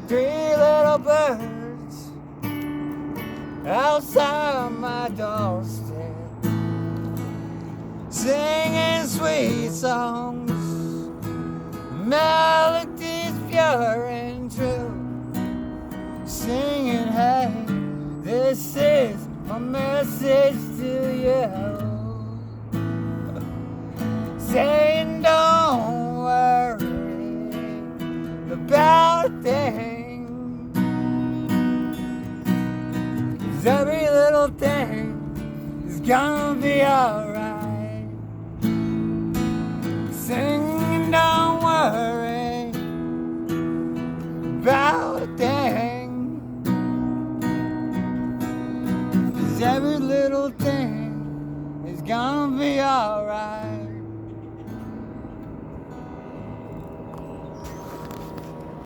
Three little birds outside my doorstep, singing sweet songs, melodies pure and true, singing, hey, this is my message to you, saying don't worry about a thing, 'cause every little thing is gonna be alright. Sing, don't worry about a thing, 'cause every little thing is gonna be alright.